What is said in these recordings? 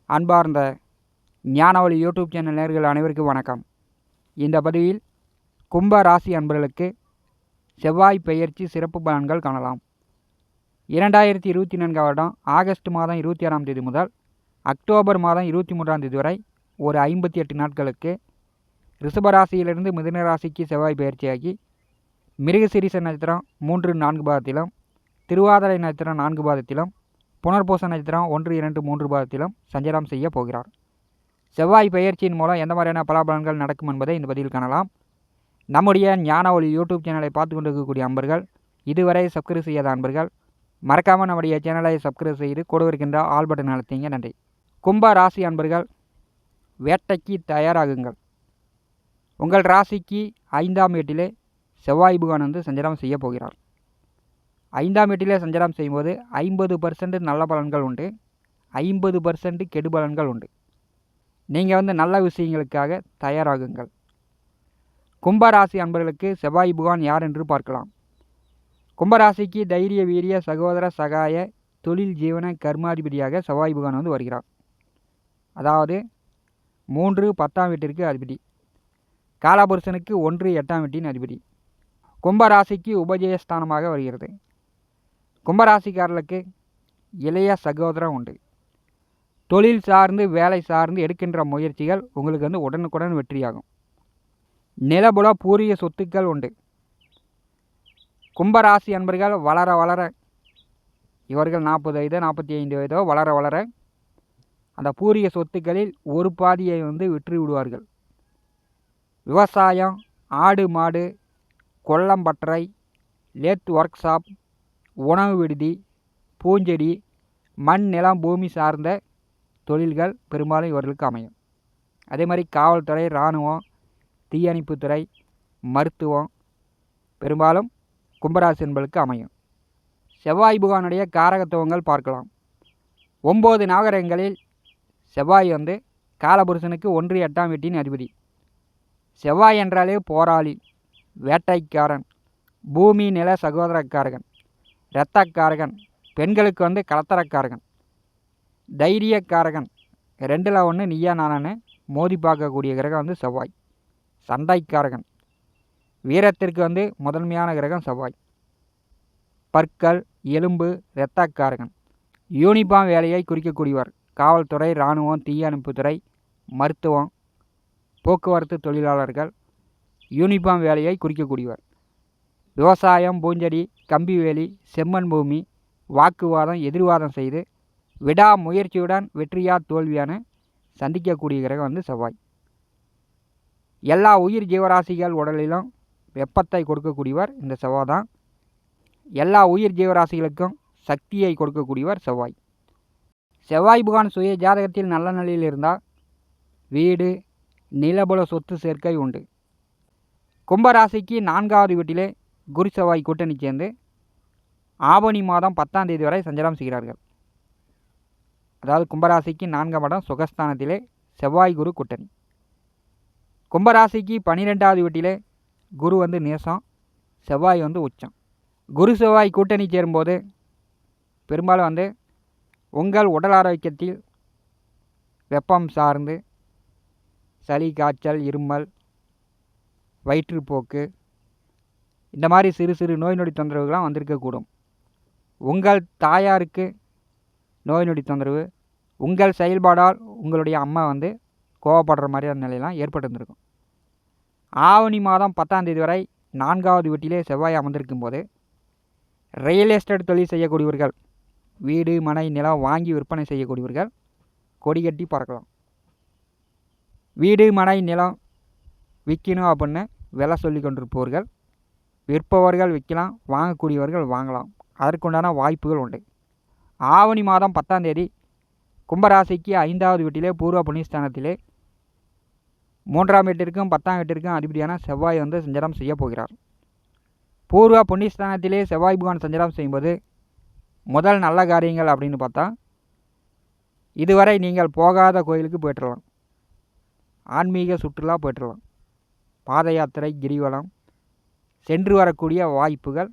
அன்பார்ந்த ஞானவழி YouTube channel நேயர்கள் அனைவருக்கும் வணக்கம். இந்த பதிவில் கும்ப ராசி அன்பர்களுக்கு செவ்வாய் பெயர்ச்சி சிறப்பு பலன்கள் காணலாம். 2024 வருடம் ஆகஸ்ட் மாதம் 26ஆம் தேதி முதல் அக்டோபர் மாதம் 23ஆம் தேதி வரை ஒரு 58 நாட்களுக்கு ரிஷபராசியிலிருந்து மிதுன ராசிக்கு செவ்வாய் பெயர்ச்சியாகி மிருகசீரிஷ நட்சத்திரம் 3-4 பாதத்திலும், திருவாதிரை நட்சத்திரம் 4 பாதத்திலும், புனர்பூச நட்சத்திரம் 1-2-3 பாதத்திலும் சஞ்சாரம் செய்ய போகிறார். செவ்வாய் பெயர்ச்சியின் மூலம் எந்த மாதிரியான பலாபலன்கள் நடக்கும் என்பதை இந்த பதிவில் காணலாம். நம்முடைய ஞான ஒளி யூடியூப் சேனலை பார்த்து கொண்டிருக்கக்கூடிய அன்பர்கள், இதுவரை சப்ஸ்கிரைப் செய்யாத அன்பர்கள் மறக்காமல் நம்முடைய சேனலை சப்ஸ்கிரைப் செய்து கூட இருக்கின்ற ஆல் பட்டன் அழுத்திங்க. நன்றி. கும்ப ராசி அன்பர்கள், வேட்டைக்கு தயாராகுங்கள். உங்கள் ராசிக்கு 5ஆம் வீட்டிலே செவ்வாய் பகவான் சஞ்சாரம் செய்ய போகிறார். 5ஆம் வீட்டிலே சஞ்சாரம் செய்யும்போது 50% நல்ல பலன்கள் உண்டு, 50% கெடு பலன்கள் உண்டு. நீங்கள் நல்ல விஷயங்களுக்காக தயாராகுங்கள். கும்பராசி அன்பர்களுக்கு செவ்வாய் பகவான் யார் என்று பார்க்கலாம். கும்பராசிக்கு தைரிய, வீரிய, சகோதர, சகாய, தொழில், ஜீவன, கர்மாதிபதியாக செவ்வாய் பகவான் வருகிறார். அதாவது 3-10ஆம் வீட்டிற்கு அதிபதி, காலபுருஷனுக்கு 1-8ஆம் வீட்டின் அதிபதி. கும்பராசிக்கு உபஜயஸ்தானமாக வருகிறது. கும்பராசிக்காரர்களுக்கு இளைய சகோதரம் உண்டு. தொழில் சார்ந்து, வேலை சார்ந்து எடுக்கின்ற முயற்சிகள் உங்களுக்கு உடனுக்குடன் வெற்றியாகும். நிலபுல பூர்வீக சொத்துக்கள் உண்டு. கும்பராசி அன்பர்கள் வளர வளர, இவர்கள் 40 வயதோ 45 வயதோ வளர வளர அந்த பூர்வீக சொத்துக்களில் ஒரு பாதியை விற்று விடுவார்கள். விவசாயம், ஆடு மாடு, கொல்லம்பட்டறை, லேத் ஒர்க் ஷாப், உணவு விடுதி, பூஞ்செடி, மண், நிலம், பூமி சார்ந்த தொழில்கள் பெரும்பாலும் இவர்களுக்கு அமையும். அதே மாதிரி காவல்துறை, இராணுவம், தீயணைப்புத்துறை, மருத்துவம் பெரும்பாலும் கும்பராசி என்பதற்கு அமையும். செவ்வாய் பகவானுடைய காரகத்துவங்கள் பார்க்கலாம். 9 நவகிரகங்களில் செவ்வாய் காலபுருஷனுக்கு 1-8ஆம் வீட்டின் அதிபதி. செவ்வாய் என்றாலே போராளி, வேட்டைக்காரன், பூமி நில சகோதரக்காரகன், இரத்தக்காரகன், பெண்களுக்கு கலத்தரக்காரகன், தைரியக்காரகன், 2ல் 1 நீயா நானு மோதி பார்க்கக்கூடிய கிரகம் செவ்வாய். சண்டைக்காரகன், வீரத்திற்கு முதன்மையான கிரகம் செவ்வாய். பற்கள், எலும்பு, இரத்தக்காரகன், யூனிஃபார்ம் வேலையை குறிக்கக்கூடியவர். காவல்துறை, இராணுவம், தீயணைப்புத்துறை, மருத்துவம், போக்குவரத்து தொழிலாளர்கள் யூனிஃபார்ம் வேலையை குறிக்கக்கூடியவர். விவசாயம், பூஞ்செடி, கம்பிவேலி, செம்மண் பூமி, வாக்குவாதம், எதிர்வாதம் செய்து விடாமுயற்சியுடன் வெற்றியா தோல்வியான சந்திக்கக்கூடிய கிரகம் செவ்வாய். எல்லா உயிர் ஜீவராசிகள் உடலிலும் வெப்பத்தை கொடுக்கக்கூடியவர் இந்த செவ்வாய் தான். எல்லா உயிர் ஜீவராசிகளுக்கும் சக்தியை கொடுக்கக்கூடியவர் செவ்வாய். செவ்வாய் பகவான் சுய ஜாதகத்தில் நல்ல நிலையில் இருந்தால் வீடு, நிலபுல சொத்து சேர்க்கை உண்டு. கும்பராசிக்கு 4ஆவது வீட்டிலே குரு செவ்வாய் கூட்டணி சேர்ந்து ஆவணி மாதம் 10ஆம் தேதி வரை சஞ்சாரம் செய்கிறார்கள். அதாவது கும்பராசிக்கு 4ஆம் இடம் சுகஸ்தானத்திலே செவ்வாய் குரு கூட்டணி. கும்பராசிக்கு 12ஆவது வீட்டிலே குரு நேசம், செவ்வாய் உச்சம். குரு செவ்வாய் கூட்டணி சேரும்போது பெரும்பாலும் உங்கள் உடல் ஆரோக்கியத்தில் வெப்பம் சார்ந்து சளி, காய்ச்சல், இருமல், வயிற்றுப்போக்கு இந்த மாதிரி சிறு சிறு நோய் நொடி தொந்தரவுகள்லாம் வந்திருக்கக்கூடும். உங்கள் தாயாருக்கு நோய் நொடி தொந்தரவு, உங்கள் செயல்பாடால் உங்களுடைய அம்மா கோவப்படுற மாதிரியான நிலையெல்லாம் ஏற்பட்டுருந்துருக்கும். ஆவணி மாதம் 10ஆம் தேதி வரை 4ஆவது வீட்டிலே செவ்வாய் அமர்ந்திருக்கும் போது ரியல் எஸ்டேட் தொழில் செய்யக்கூடியவர்கள், வீடு, மனை, நிலம் வாங்கி விற்பனை செய்யக்கூடியவர்கள் கொடி கட்டி பறக்கலாம். வீடு, மனை, நிலம் விற்கணும் அப்படின்னு விலை சொல்லி கொண்டிருப்பவர்கள் விற்பவர்கள் விற்கலாம், வாங்கக்கூடியவர்கள் வாங்கலாம். அதற்குண்டான வாய்ப்புகள் உண்டு. ஆவணி மாதம் 10ஆம் தேதி கும்பராசிக்கு 5ஆவது வீட்டிலே பூர்வ புண்ணியஸ்தானத்திலே 3ஆம் வீட்டிற்கும் 10ஆம் வீட்டிற்கும் அதிபதியான செவ்வாய் சஞ்சாரம் செய்ய போகிறார். பூர்வ புண்ணியஸ்தானத்திலே செவ்வாய் பகவான் சஞ்சாரம் செய்யும்போது முதல் நல்ல காரியங்கள் அப்படின்னு பார்த்தா, இதுவரை நீங்கள் போகாத கோயிலுக்கு போய்ட்டுடலாம், ஆன்மீக சுற்றுலா போய்ட்டுடலாம், பாத யாத்திரை, கிரிவலம் சென்று வரக்கூடிய வாய்ப்புகள்.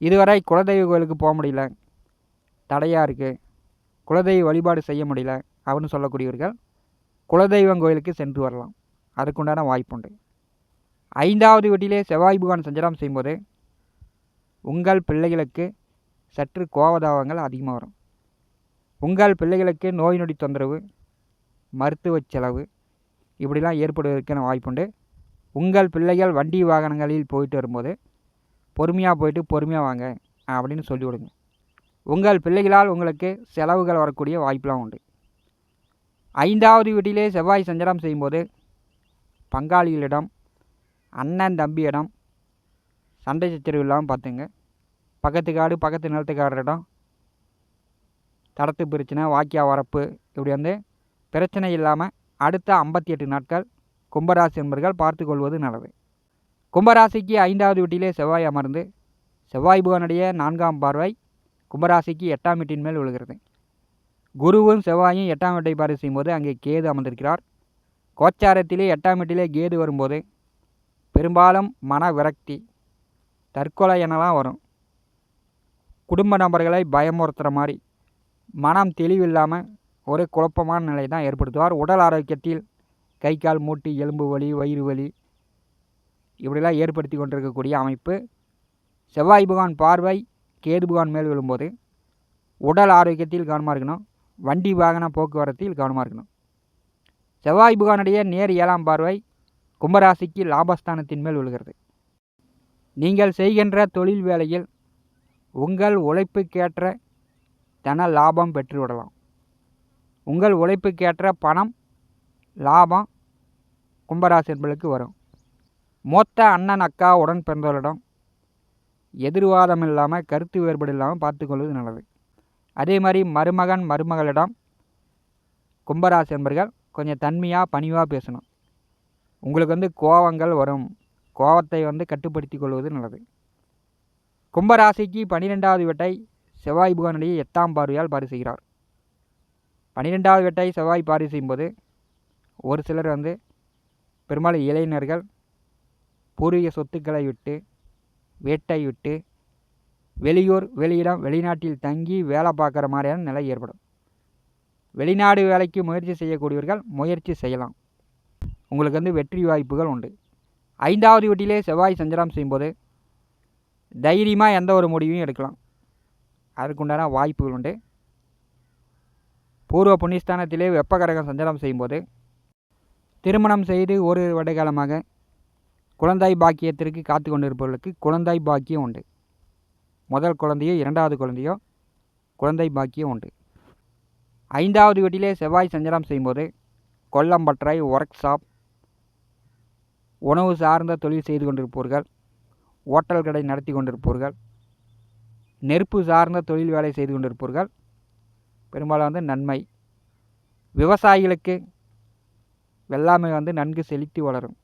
இதுவரை குலதெய்வ கோயிலுக்கு போக முடியல, தடையாக இருக்குது, குலதெய்வ வழிபாடு செய்ய முடியல அப்படின்னு சொல்லக்கூடியவர்கள் குலதெய்வம் கோயிலுக்கு சென்று வரலாம். அதுக்குண்டான வாய்ப்புண்டு. 5வது வீட்டிலே செவ்வாய் பகவான் சஞ்சாரம் செய்யும்போது உங்கள் பிள்ளைகளுக்கு சற்று கோபதாபங்கள் அதிகமாக வரும். உங்கள் பிள்ளைகளுக்கு நோய் நொடி தொந்தரவு, மருத்துவ செலவு இப்படிலாம் ஏற்படுவதற்கான வாய்ப்புண்டு. உங்கள் பிள்ளைகள் வண்டி வாகனங்களில் போயிட்டு வரும்போது பொறுமையாக போயிட்டு பொறுமையாக வாங்க அப்படின்னு சொல்லிவிடுங்க. உங்கள் பிள்ளைகளால் உங்களுக்கு செலவுகள் வரக்கூடிய வாய்ப்பெலாம் உண்டு. 5வது வீட்டிலே செவ்வாய் சஞ்சாரம் செய்யும்போது பங்காளிகளிடம், அண்ணன் தம்பியிடம் சண்டை சச்சரவு இல்லாமல் பார்த்துங்க. பக்கத்து காடு பக்கத்து நிலத்துக்காரரிடம் தடத்து பிரச்சனை, வாக்கியா வரப்பு இப்படி பிரச்சனை இல்லாமல் அடுத்த 58 நாட்கள் கும்பராசி என்பர்கள் பார்த்து கொள்வது நல்லது. கும்பராசிக்கு 5வது வீட்டிலே செவ்வாய் அமர்ந்து செவ்வாய் பகவானுடைய 4ஆம் பார்வை கும்பராசிக்கு 8ஆம் வீட்டின் மேல் விழுகிறது. குருவும் செவ்வாயும் 8ஆம் வீட்டை பார்வை செய்யும்போது அங்கே கேது அமர்ந்திருக்கிறார். கோச்சாரத்திலே 8ஆம் வீட்டிலே கேது வரும்போது பெரும்பாலும் மன விரக்தி, தற்கொலை எனலாம் வரும். குடும்ப நபர்களை பயமுறுத்துகிற மாதிரி மனம் தெளிவில்லாமல் ஒரு குழப்பமான நிலை தான் ஏற்படுத்துவார். உடல் ஆரோக்கியத்தில் கை கால் மூட்டு எலும்பு வலி, வயிறு வலி இப்படிலாம் ஏற்படுத்தி கொண்டிருக்கக்கூடிய அமைப்பு. செவ்வாய் பகவான் பார்வை கேது பகவான் மேல் விழும்போது உடல் ஆரோக்கியத்தில் கவனமாக இருக்கணும். வண்டி வாகன போக்குவரத்தில் கவனமாக இருக்கணும். செவ்வாய் பகவானுடைய நேர் 7ஆம் பார்வை கும்பராசிக்கு லாபஸ்தானத்தின் மேல் விழுகிறது. நீங்கள் செய்கின்ற தொழில் வேலையில் உங்கள் உழைப்புக்கேற்ற தன லாபம் பெற்றுவிடலாம். உங்கள் உழைப்புக்கேற்ற பணம் லாபம் கும்பராசி என்பவர்களுக்கு வரும். மூத்த அண்ணன் அக்கா உடன் பிறந்தவர்களிடம் எதிர்வாதம் இல்லாமல், கருத்து வேறுபாடு இல்லாமல் பார்த்துக்கொள்வது நல்லது. அதே மாதிரி மருமகன் மருமகளிடம் கும்பராசி என்பர்கள் கொஞ்சம் தன்மையாக பணிவாக பேசணும். உங்களுக்கு கோபங்கள் வரும். கோபத்தை கட்டுப்படுத்தி கொள்வது நல்லது. கும்பராசிக்கு 12வது வீட்டை செவ்வாய் பகவானுடைய 8ஆம் பார்வையால் பார்வை செய்கிறார். 12வது வீட்டை செவ்வாய் பார்வை செய்யும்போது ஒரு சிலர் பெரும்பாலும் இளைஞர்கள் பூர்வீக சொத்துக்களை விட்டு, வீட்டை விட்டு வெளியூர், வெளியிடம், வெளிநாட்டில் தங்கி வேலை பார்க்குற மாதிரியான நிலை ஏற்படும். வெளிநாடு வேலைக்கு முயற்சி செய்யக்கூடியவர்கள் முயற்சி செய்யலாம். உங்களுக்கு வெற்றி வாய்ப்புகள் உண்டு. 5வது வீட்டிலே செவ்வாய் சஞ்சாரம் செய்யும்போது தைரியமாக எந்த ஒரு முடிவையும் எடுக்கலாம். அதற்குண்டான வாய்ப்புகள் உண்டு. பூர்வ புண்ணியஸ்தானத்திலே வெப்பகரகம் சஞ்சாரம் செய்யும்போது திருமணம் செய்து ஒரு வருடகாலமாக குழந்தை பாக்கியத்திற்கு காத்து கொண்டிருப்பவர்களுக்கு குழந்தை பாக்கியம் உண்டு. முதல் குழந்தையோ 2வது குழந்தையோ குழந்தை பாக்கியம் உண்டு. 5வது வீட்டிலே செவ்வாய் சஞ்சாரம் செய்யும்போது கொல்லம்பற்றை, ஒர்க் ஷாப், உணவு சார்ந்த தொழில் செய்து கொண்டிருப்பவர்கள், ஓட்டல் கடை நடத்தி கொண்டிருப்பவர்கள், நெருப்பு சார்ந்த தொழில் வேலை செய்து கொண்டிருப்பவர்கள் பெரும்பாலும் நன்மை. விவசாயிகளுக்கு வெள்ளாமை நன்கு செழித்து வளரும்.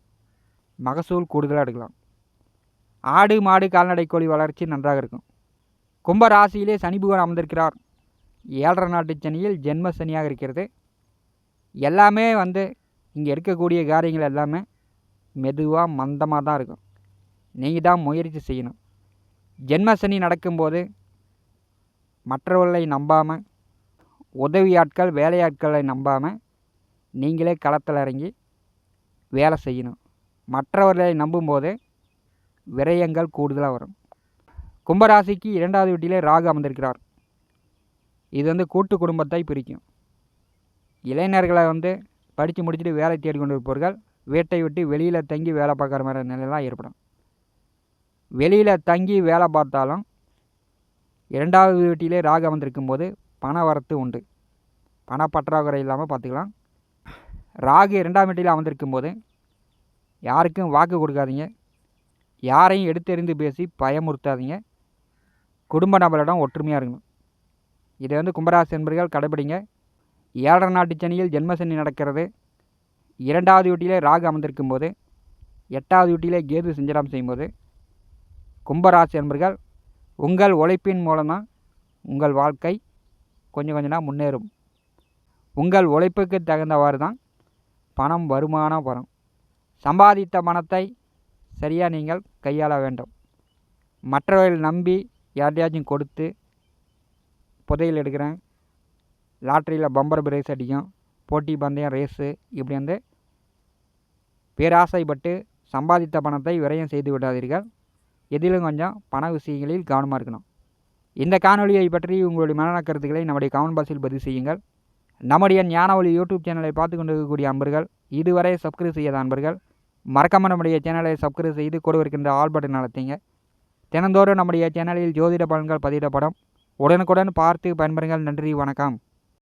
மகசூல் கூடுதலாக எடுக்கலாம். ஆடு மாடு கால்நடை கோழி வளர்ச்சி நன்றாக இருக்கும். கும்ப ராசியிலே சனி பகவான் அமர்ந்திருக்கிறார். 7.5 நாட்டு சனியில் ஜென்ம சனியாக இருக்கிறது. எல்லாமே இங்கே இருக்கக்கூடிய காரியங்கள் எல்லாமே மெதுவாக மந்தமாக தான் இருக்கும். நீங்கள் தான் முயற்சி செய்யணும். ஜென்ம சனி நடக்கும்போது மற்றவர்களை நம்பாமல், உதவியாட்கள் வேலையாட்களை நம்பாமல் நீங்களே களத்தில் இறங்கி வேலை செய்யணும். மற்றவர்களை நம்பும்போது விரயங்கள் கூடுதலாக வரும். கும்பராசிக்கு 2வது வீட்டிலே ராகு அமர்ந்திருக்கிறார். இது கூட்டு குடும்பத்தை பிரிக்கும். இளைஞர்களை படித்து முடிச்சுட்டு வேலை தேடி கொண்டு இருப்பவர்கள் வீட்டை விட்டு வெளியில் தங்கி வேலை பார்க்குற மாதிரி நிலையெல்லாம் ஏற்படும். வெளியில் தங்கி வேலை பார்த்தாலும் 2வது வீட்டிலே ராகு அமர்ந்திருக்கும் போது பண வரத்து உண்டு. பணப்பற்றாக்குறை இல்லாமல் பார்த்துக்கலாம். ராகு 2ஆம் வீட்டில் அமர்ந்திருக்கும் போது யாருக்கும் வாக்கு கொடுக்காதீங்க. யாரையும் எடுத்தெறிந்து பேசி பயமுறுத்தாதீங்க. குடும்ப நபரிடம் ஒற்றுமையாக இருக்கணும். இதை கும்பராசி என்பர்கள் கடைபிடிங்க. 7.5 நாட்டு சனியில் ஜென்மசனி நடக்கிறது. 2வது வீட்டிலே ராகு அமர்ந்திருக்கும் போது 8வது வீட்டிலே கேது சஞ்சாரம் செய்யும்போது கும்பராசி என்பர்கள் உங்கள் உழைப்பின் மூலமாக உங்கள் வாழ்க்கை கொஞ்சம் கொஞ்சமாக முன்னேறும். உங்கள் உழைப்புக்கு தகுந்தவாறு தான் பணம் வருமானம் வரும். சம்பாதித்த பணத்தை சரியாக நீங்கள் கையாள வேண்டும். மற்றவர்கள் நம்பி யார்ட்டையாச்சும் கொடுத்து புதையல் எடுக்கிறேன், லாட்ரியில் பம்பர் பிரைஸ் அடிக்கும், போட்டி பந்தயம், ரேஸு இப்படி வந்து பேராசைப்பட்டு சம்பாதித்த பணத்தை விரயம் செய்து விடாதீர்கள். எதிலும் கொஞ்சம் பண விஷயங்களில் கவனமாக இருக்கணும். இந்த காணொலியை பற்றி உங்களுடைய மனநல கருத்துக்களை நம்முடைய கமெண்ட் பாக்ஸில் பதிவு செய்யுங்கள். நம்முடைய ஞான ஒளி யூடியூப் சேனலை பார்த்து கொண்டு இருக்கக்கூடிய அன்பர்கள், இதுவரை சப்ஸ்கிரைப் செய்யாத அன்பர்கள் மறக்காமல் நம்முடைய சேனலை சப்ஸ்கிரைப் செய்து கூட இருக்கின்ற ஆல் பட்டன் அழுத்துங்க. தினந்தோறும் நம்முடைய சேனலில் ஜோதிட பலன்கள் பதிவிடப்படும். உடனுக்குடன் பார்த்து பயன்பெறுங்கள். நன்றி, வணக்கம்.